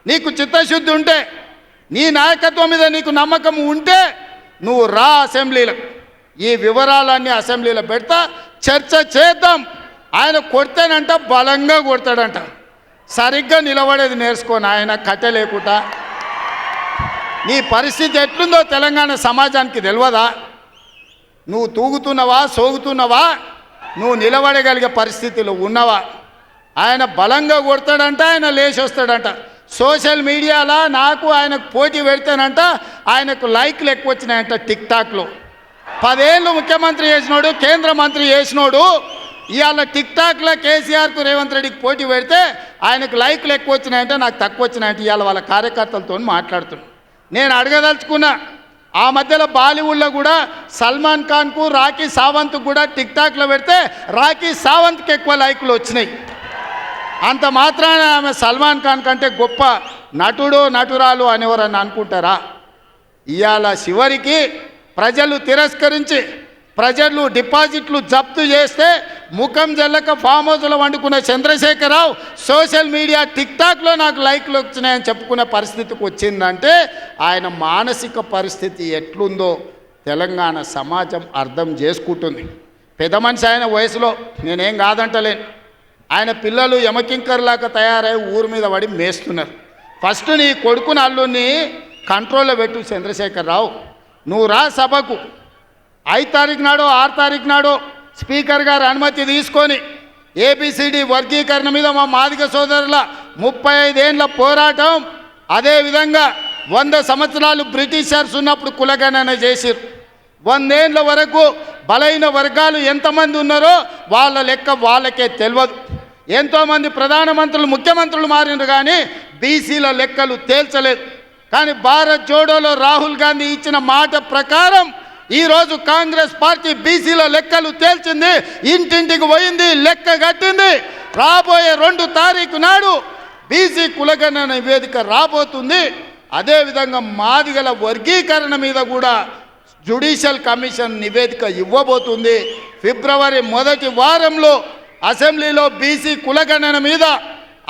నీకు చిత్తశుద్ధి ఉంటే, నీ నాయకత్వం మీద నీకు నమ్మకం ఉంటే నువ్వు రా అసెంబ్లీలో. ఈ వివరాలన్నీ అసెంబ్లీలో పెడతా, చర్చ చేద్దాం. ఆయన కొడితేనంట బలంగా కొడతాడంట. సరిగ్గా నిలబడేది నేర్చుకొని ఆయన కట్టె లేకుండా. నీ పరిస్థితి ఎట్లుందో తెలంగాణ సమాజానికి తెలియదా? నువ్వు తూగుతున్నావా, సోగుతున్నావా, నువ్వు నిలబడగలిగే పరిస్థితిలో ఉన్నవా? ఆయన బలంగా కొడతాడంట, ఆయన లేచి వస్తాడంట. సోషల్ మీడియాలో నాకు ఆయనకు పోటీ పెడితేనంట ఆయనకు లైక్లు ఎక్కువ వచ్చినాయంట. టిక్టాక్లో 10 ఏళ్ళు ముఖ్యమంత్రి చేసినోడు, కేంద్ర మంత్రి చేసినోడు ఇవాళ టిక్టాక్లో కేసీఆర్కు రేవంత్ రెడ్డికి పోటీ పెడితే ఆయనకు లైక్లు ఎక్కువ వచ్చినాయంటే నాకు తక్కువ వచ్చినాయంటే ఇవాళ వాళ్ళ కార్యకర్తలతో మాట్లాడుతున్నాను. నేను అడగదలుచుకున్నా, ఆ మధ్యలో బాలీవుడ్లో కూడా సల్మాన్ ఖాన్కు రాఖీ సావంత్కు కూడా టిక్టాక్లో పెడితే రాఖీ సావంత్కి ఎక్కువ లైకులు వచ్చినాయి. అంత మాత్రాన ఆమె సల్మాన్ ఖాన్ కంటే గొప్ప నటుడు నటురాలు అనేవారని అనుకుంటారా? ఇవాళ చివరికి ప్రజలు తిరస్కరించి ప్రజలు డిపాజిట్లు జప్తు చేస్తే ముఖం జల్లక ఫామ్ హౌస్లో వండుకున్న చంద్రశేఖరరావు సోషల్ మీడియా టిక్టాక్లో నాకు లైక్లు వచ్చినాయని చెప్పుకునే పరిస్థితికి వచ్చిందంటే ఆయన మానసిక పరిస్థితి ఎట్లుందో తెలంగాణ సమాజం అర్థం చేసుకుంటుంది. పెద్ద మనిషి ఆయన వయసులో, నేనేం కాదంటలేను. ఆయన పిల్లలు యమకింకర్లాగా తయారై ఊరి మీద పడి మేస్తున్నారు. ఫస్ట్ నీ కొడుకుని అల్లుని కంట్రోల్లో పెట్టు చంద్రశేఖరరావు. నువ్వు రా సభకు. 5 తారీఖు నాడో 6 తారీఖు నాడో స్పీకర్ గారు అనుమతి తీసుకొని ఏబిసిడి వర్గీకరణ మీద మా మాదిగ సోదరుల 35 ఏళ్ళ పోరాటం, అదేవిధంగా 100 సంవత్సరాలు బ్రిటిషర్స్ ఉన్నప్పుడు కులగణన చేసిరు. 100 ఏళ్ళ వరకు బలైన వర్గాలు ఎంతమంది ఉన్నారో వాళ్ళ లెక్క వాళ్ళకే తెలియదు. ఎంతోమంది ప్రధానమంత్రులు ముఖ్యమంత్రులు మారినారు కానీ బీసీల లెక్కలు తేల్చలేదు. కానీ భారత్ జోడోలో రాహుల్ గాంధీ ఇచ్చిన మాట ప్రకారం ఈరోజు కాంగ్రెస్ పార్టీ బీసీల లెక్కలు తేల్చింది, ఇంటింటికి పోయింది, లెక్క కట్టింది. రాబోయే 2 తారీఖు నాడు బీసీ కులగణన నివేదిక రాబోతుంది. అదేవిధంగా మాదిగల వర్గీకరణ మీద కూడా జ్యుడిషియల్ కమిషన్ నివేదిక ఇవ్వబోతుంది. ఫిబ్రవరి 1వ వారంలో అసెంబ్లీలో బీసీ కులగణన మీద,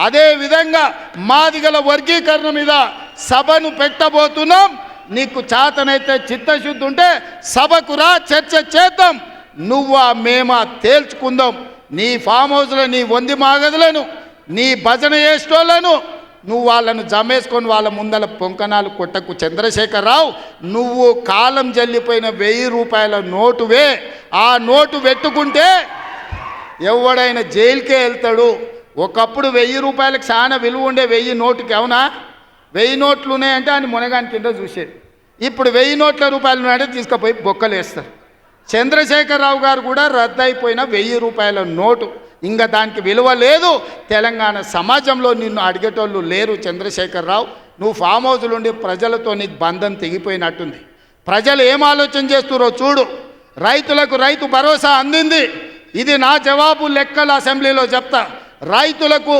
అదేవిధంగా మాదిగల వర్గీకరణ మీద సభను పెట్టబోతున్నాం. నీకు చేతనైతే చిత్తశుద్ధి ఉంటే సభకు రా, చర్చ చేద్దాం. నువ్వా మేమా తేల్చుకుందాం. నీ ఫామ్ హౌస్లో నీ వంది మాగదులను, నీ భజన చేసేటోళ్ళను నువ్వు వాళ్ళను జమేసుకొని వాళ్ళ ముందల పొంకనాలు కొట్టకు చంద్రశేఖరరావు. నువ్వు కాలం జల్లిపోయిన 1000 రూపాయల నోటువే. ఆ నోటు పెట్టుకుంటే ఎవడైనా జైలుకే వెళ్తాడు. ఒకప్పుడు 1000 రూపాయలకు చాలా విలువ ఉండే 1000 నోటుకి. అవునా? 1000 నోట్లు ఉన్నాయంటే ఆయన మునగాని కింద చూసేది. ఇప్పుడు 1000 నోట్ల రూపాయలు ఉన్నాయంటే తీసుకుపోయి బొక్కలు వేస్తారు. చంద్రశేఖరరావు గారు కూడా రద్దయిపోయిన 1000 రూపాయల నోటు. ఇంకా దానికి విలువ లేదు. తెలంగాణ సమాజంలో నిన్ను అడిగేటోళ్ళు లేరు చంద్రశేఖరరావు. నువ్వు ఫామ్ హౌస్లో ఉండి ప్రజలతో నీకు బంధం తెగిపోయినట్టుంది. ప్రజలు ఏం ఆలోచన చేస్తున్నారో చూడు. రైతులకు రైతు భరోసా అందింది. ఇది నా జవాబు లెక్కల అసెంబ్లీలో చెప్తా. రైతులకు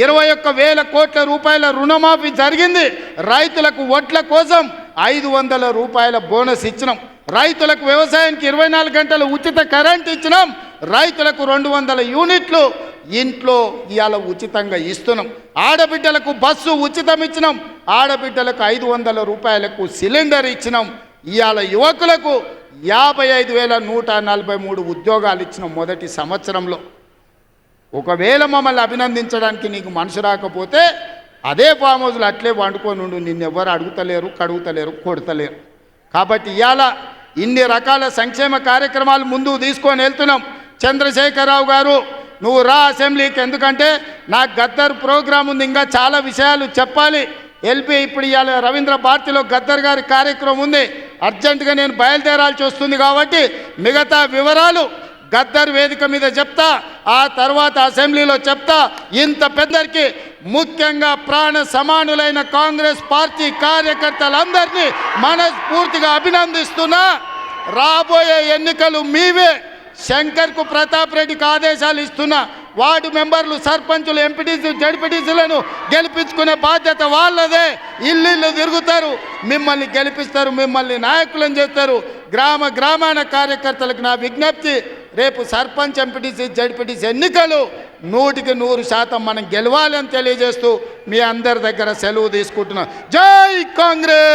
21,000 కోట్ల రూపాయల రుణమాఫీ జరిగింది. రైతులకు వడ్ల కోసం 500 రూపాయల బోనస్ ఇచ్చినాం. రైతులకు వ్యవసాయానికి 24 గంటలు ఉచిత కరెంట్ ఇచ్చినాం. రైతులకు 200 యూనిట్లు ఇంట్లో ఇవాళ ఉచితంగా ఇస్తున్నాం. ఆడబిడ్డలకు బస్సు ఉచితం ఇచ్చినాం. ఆడబిడ్డలకు 500 రూపాయలకు సిలిండర్ ఇచ్చినాం. ఇవాళ యువకులకు 55,143 ఉద్యోగాలు ఇచ్చినాం మొదటి సంవత్సరంలో. ఒకవేళ మమ్మల్ని అభినందించడానికి నీకు మనసు రాకపోతే అదే ఫామ్ హౌస్లో అట్లే వండుకొని ఉండు. నిన్నెవ్వరు అడుగుతలేరు, కడుగుతలేరు, కొడతలేరు. కాబట్టి ఇవాళ ఇన్ని రకాల సంక్షేమ కార్యక్రమాలు ముందుకు తీసుకొని వెళ్తున్నాం. చంద్రశేఖరరావు గారు నువ్వు రా అసెంబ్లీకి. ఎందుకంటే నాకు గద్దర్ ప్రోగ్రాం ఉంది, ఇంకా చాలా విషయాలు చెప్పాలి. ఎల్పి ఇప్పుడు ఇవాళ రవీంద్ర భారతిలో గద్దర్ గారి కార్యక్రమం ఉంది. అర్జెంటుగా నేను బయలుదేరాల్సి వస్తుంది కాబట్టి మిగతా వివరాలు గద్దర్ వేదిక మీద చెప్తా, ఆ తర్వాత అసెంబ్లీలో చెప్తా. ఇంత పెద్దరికి ముఖ్యంగా ప్రాణ సమానులైన కాంగ్రెస్ పార్టీ కార్యకర్తలందరినీ మనస్ఫూర్తిగా అభినందిస్తున్నా. రాబోయే ఎన్నికలు మీవే. శంకర్కు ప్రతాప్ రెడ్డికి ఆదేశాలు ఇస్తున్నా. వార్డు మెంబర్లు, సర్పంచులు, ఎంపీటీసీ, జడ్పీటీసీలను గెలిపించుకునే బాధ్యత వాళ్ళదే. ఇల్లు తిరుగుతారు, మిమ్మల్ని గెలిపిస్తారు, మిమ్మల్ని నాయకులను చేస్తారు. గ్రామాన కార్యకర్తలకు నా విజ్ఞప్తి, రేపు సర్పంచ్, ఎంపీటీసీ, జడ్పీటీసీ ఎన్నికలు 100% మనం గెలవాలి అని తెలియజేస్తూ మీ అందరి దగ్గర సెలవు తీసుకుంటున్నా. జై కాంగ్రెస్.